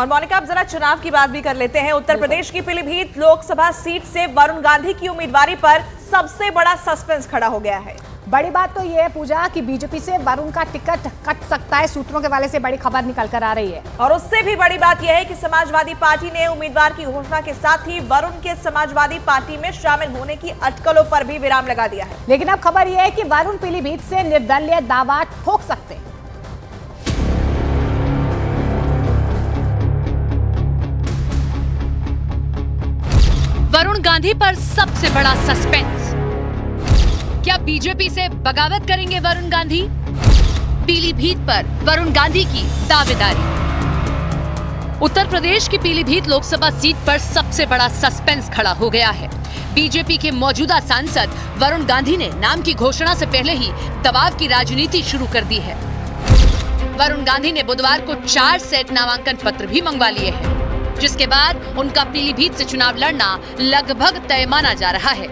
और मोनिका, अब जरा चुनाव की बात भी कर लेते हैं। उत्तर प्रदेश की पीलीभीत लोकसभा सीट से वरुण गांधी की उम्मीदवारी पर सबसे बड़ा सस्पेंस खड़ा हो गया है। बड़ी बात तो ये है पूजा कि बीजेपी से वरुण का टिकट कट सकता है। सूत्रों के वाले से बड़ी खबर निकल कर आ रही है। और उससे भी बड़ी बात यह है कि समाजवादी पार्टी ने उम्मीदवार की घोषणा के साथ ही वरुण के समाजवादी पार्टी में शामिल होने की अटकलों पर भी विराम लगा दिया है। लेकिन अब खबर यह है कि वरुण पीलीभीत से निर्दलीय दावा ठोक सकते हैं। वरुण गांधी पर सबसे बड़ा सस्पेंस। क्या बीजेपी से बगावत करेंगे वरुण गांधी? पीलीभीत पर वरुण गांधी की दावेदारी। उत्तर प्रदेश की पीलीभीत लोकसभा सीट पर सबसे बड़ा सस्पेंस खड़ा हो गया है। बीजेपी के मौजूदा सांसद वरुण गांधी ने नाम की घोषणा से पहले ही दबाव की राजनीति शुरू कर दी है। वरुण गांधी ने बुधवार को 4 सेट नामांकन पत्र भी मंगवा लिए हैं, जिसके बाद उनका पीलीभीत से चुनाव लड़ना लगभग तय माना जा रहा है।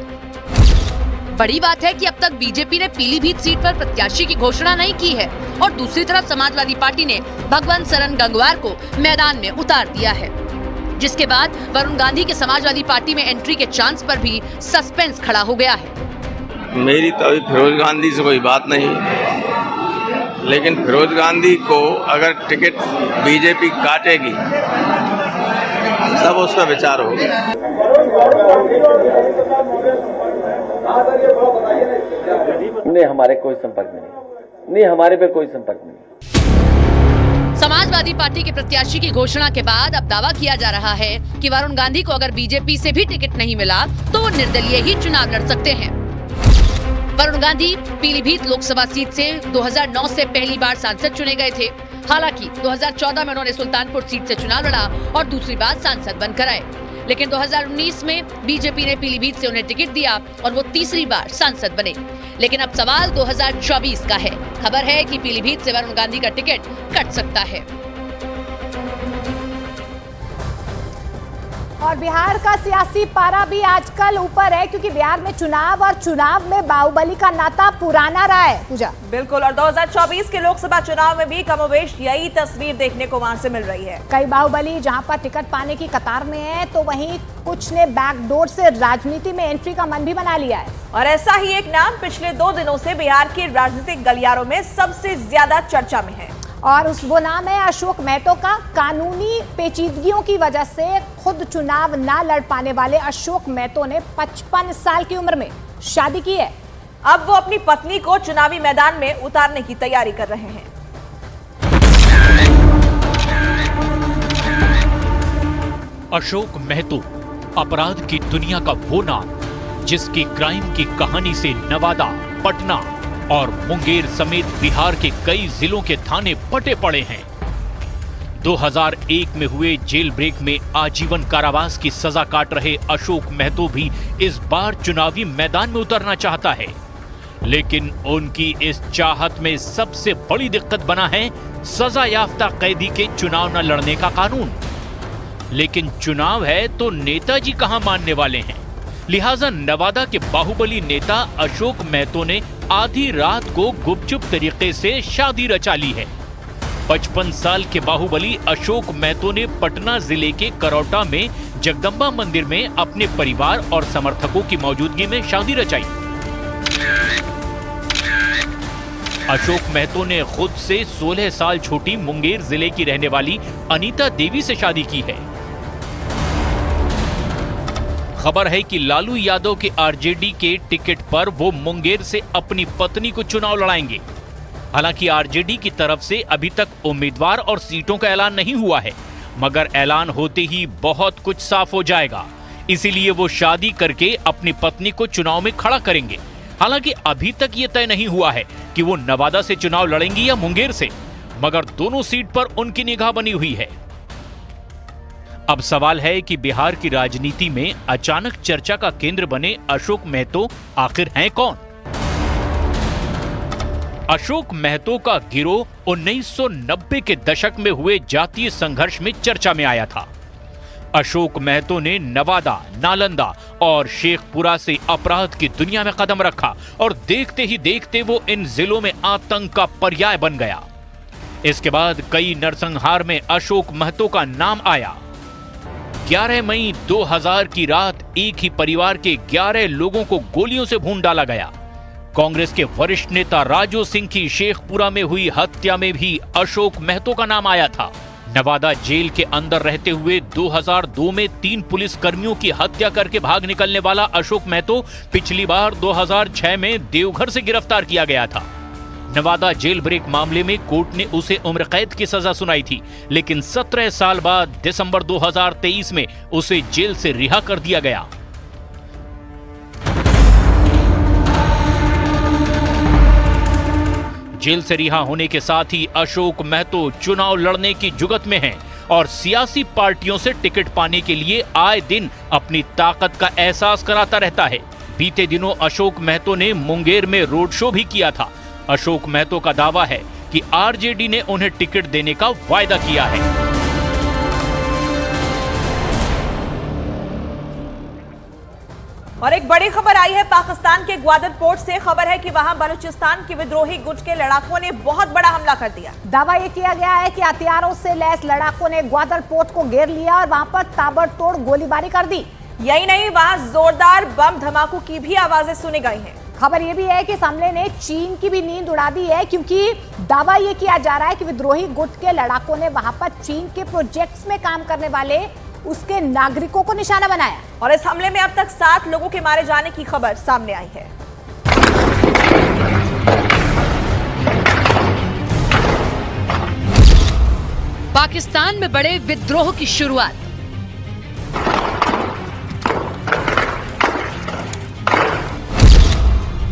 बड़ी बात है कि अब तक बीजेपी ने पीलीभीत सीट पर प्रत्याशी की घोषणा नहीं की है और दूसरी तरफ समाजवादी पार्टी ने भगवंत सरन गंगवार को मैदान में उतार दिया है, जिसके बाद वरुण गांधी के समाजवादी पार्टी में एंट्री के चांस पर भी सस्पेंस खड़ा हो गया है। मेरी तो अभी फिरोज गांधी से कोई बात नहीं, लेकिन फिरोज गांधी को अगर टिकट बीजेपी काटेगी तब उसका विचार होगा। नहीं, हमारे कोई संपर्क में नहीं, हमारे पे कोई संपर्क नहीं। समाजवादी पार्टी के प्रत्याशी की घोषणा के बाद अब दावा किया जा रहा है कि वरुण गांधी को अगर बीजेपी से भी टिकट नहीं मिला तो वो निर्दलीय ही चुनाव लड़ सकते हैं। वरुण गांधी पीलीभीत लोकसभा सीट से 2009 से पहली बार सांसद चुने गए थे। हालांकि 2014 में उन्होंने सुल्तानपुर सीट से चुनाव लड़ा और दूसरी बार सांसद बनकर आए, लेकिन 2019 में बीजेपी ने पीलीभीत से उन्हें टिकट दिया और वो तीसरी बार सांसद बने। लेकिन अब सवाल 2024 का है। खबर है कि पीलीभीत से वरुण गांधी का टिकट कट सकता है। और बिहार का सियासी पारा भी आजकल ऊपर है, क्योंकि बिहार में चुनाव और चुनाव में बाहुबली का नाता पुराना रहा है। पूजा, बिल्कुल, और 2024 के लोकसभा चुनाव में भी कमोबेश यही तस्वीर देखने को वहां से मिल रही है। कई बाहुबली जहां पर टिकट पाने की कतार में है, तो वहीं कुछ ने बैकडोर से राजनीति में एंट्री का मन भी बना लिया है। और ऐसा ही एक नाम पिछले 2 दिनों से बिहार के राजनीतिक गलियारों में सबसे ज्यादा चर्चा में है, और वो नाम है अशोक महतो का। कानूनी पेचीदगियों की वजह से खुद चुनाव ना लड़ पाने वाले अशोक महतो ने 55 साल की उम्र में शादी की है। अब वो अपनी पत्नी को चुनावी मैदान में उतारने की तैयारी कर रहे हैं। अशोक महतो अपराध की दुनिया का वो नाम जिसकी क्राइम की कहानी से नवादा, पटना और मुंगेर समेत बिहार के कई जिलों के थाने पटे पड़े हैं। 2001 में हुए जेल ब्रेक में आजीवन कारावास की सजा काट रहे अशोक महतो भी इस बार चुनावी मैदान में उतरना चाहता है, लेकिन उनकी इस चाहत में सबसे बड़ी दिक्कत बना है सजा याफ्ता कैदी के चुनाव न लड़ने का कानून। लेकिन चुनाव है तो नेताजी कहां मानने वाले हैं, लिहाजा नवादा के बाहुबली नेता अशोक महतो ने आधी रात को गुपचुप तरीके से शादी रचा ली है। 55 साल के बाहुबली अशोक महतो ने पटना जिले के करौटा में जगदम्बा मंदिर में अपने परिवार और समर्थकों की मौजूदगी में शादी रचाई। अशोक महतो ने खुद से 16 साल छोटी मुंगेर जिले की रहने वाली अनीता देवी से शादी की है। खबर है कि लालू यादव के आरजेडी के टिकट पर वो मुंगेर से अपनी पत्नी को चुनाव लड़ाएंगे। हालांकि आरजेडी की तरफ से अभी तक उम्मीदवार और सीटों का ऐलान नहीं हुआ है, मगर ऐलान होते ही बहुत कुछ साफ हो जाएगा। इसीलिए वो शादी करके अपनी पत्नी को चुनाव में खड़ा करेंगे। हालांकि अभी तक ये तय नहीं हुआ है कि वो नवादा से चुनाव लड़ेंगी या मुंगेर से, मगर दोनों सीट पर उनकी निगाह बनी हुई है। अब सवाल है कि बिहार की राजनीति में अचानक चर्चा का केंद्र बने अशोक महतो आखिर हैं कौन? अशोक महतो का गिरोह 1990 के दशक में हुए जातीय संघर्ष में चर्चा में आया था। अशोक महतो ने नवादा, नालंदा और शेखपुरा से अपराध की दुनिया में कदम रखा और देखते ही देखते वो इन जिलों में आतंक का पर्याय बन गया। इसके बाद कई नरसंहार में अशोक महतो का नाम आया। 11 मई 2000 की रात एक ही परिवार के 11 लोगों को गोलियों से भून डाला गया। कांग्रेस के वरिष्ठ नेता राजू सिंह की शेखपुरा में हुई हत्या में भी अशोक महतो का नाम आया था। नवादा जेल के अंदर रहते हुए 2002 में 3 पुलिस कर्मियों की हत्या करके भाग निकलने वाला अशोक महतो पिछली बार 2006 में देवघर से गिरफ्तार किया गया था। नवादा जेल ब्रेक मामले में कोर्ट ने उसे उम्र कैद की सजा सुनाई थी, लेकिन 17 साल बाद दिसंबर 2023 में उसे जेल से रिहा कर दिया गया। जेल से रिहा होने के साथ ही अशोक महतो चुनाव लड़ने की जुगत में हैं और सियासी पार्टियों से टिकट पाने के लिए आए दिन अपनी ताकत का एहसास कराता रहता है। बीते दिनों अशोक महतो ने मुंगेर में रोड शो भी किया था। अशोक महतो का दावा है कि आरजेडी ने उन्हें टिकट देने का वायदा किया है। और एक बड़ी खबर आई है पाकिस्तान के ग्वादर पोर्ट से। खबर है कि वहां बलूचिस्तान के विद्रोही गुट के लड़ाकों ने बहुत बड़ा हमला कर दिया। दावा यह किया गया है कि हथियारों से लैस लड़ाकों ने ग्वादर पोर्ट को घेर लिया और वहां पर ताबड़तोड़ गोलीबारी कर दी। यही नहीं, वहां जोरदार बम धमाकों की भी आवाजें सुनी गई हैं। खबर यह भी है कि इस हमले ने चीन की भी नींद उड़ा दी है, क्योंकि दावा यह किया जा रहा है कि विद्रोही गुट के लड़ाकों ने वहां पर चीन के प्रोजेक्ट्स में काम करने वाले उसके नागरिकों को निशाना बनाया। और इस हमले में अब तक 7 लोगों के मारे जाने की खबर सामने आई है। पाकिस्तान में बड़े विद्रोह की शुरुआत।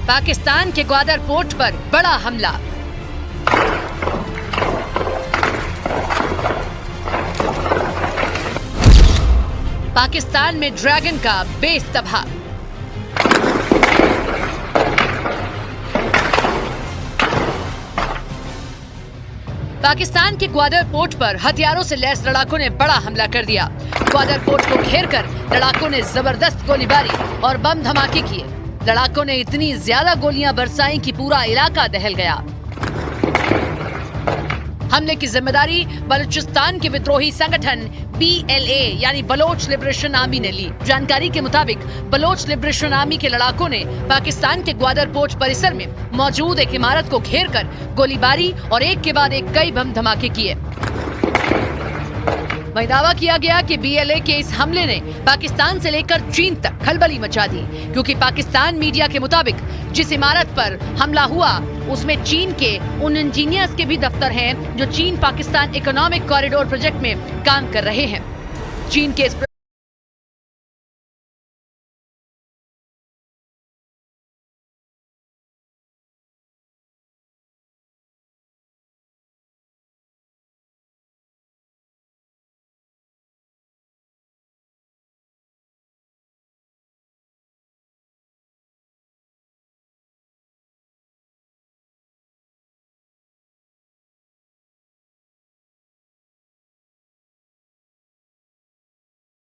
पाकिस्तान के ग्वादर पोर्ट पर बड़ा हमला। पाकिस्तान में ड्रैगन का बेस तबाह। पाकिस्तान के ग्वादर पोर्ट पर हथियारों से लैस लड़ाकों ने बड़ा हमला कर दिया। ग्वादर पोर्ट को घेरकर लड़ाकों ने जबरदस्त गोलीबारी और बम धमाके किए। लड़ाकों ने इतनी ज्यादा गोलियां बरसाई कि पूरा इलाका दहल गया। हमले की जिम्मेदारी बलूचिस्तान के विद्रोही संगठन BLA यानी बलोच लिबरेशन आर्मी ने ली। जानकारी के मुताबिक बलोच लिबरेशन आर्मी के लड़ाकों ने पाकिस्तान के ग्वादर पोर्ट परिसर में मौजूद एक इमारत को घेरकर गोलीबारी और एक के बाद एक कई बम धमाके किए। वहीं दावा किया गया कि BLA के इस हमले ने पाकिस्तान से लेकर चीन तक खलबली मचा दी, क्योंकि पाकिस्तान मीडिया के मुताबिक जिस इमारत पर हमला हुआ उसमें चीन के उन इंजीनियर्स के भी दफ्तर हैं जो चीन पाकिस्तान इकोनॉमिक कॉरिडोर प्रोजेक्ट में काम कर रहे हैं। चीन के इस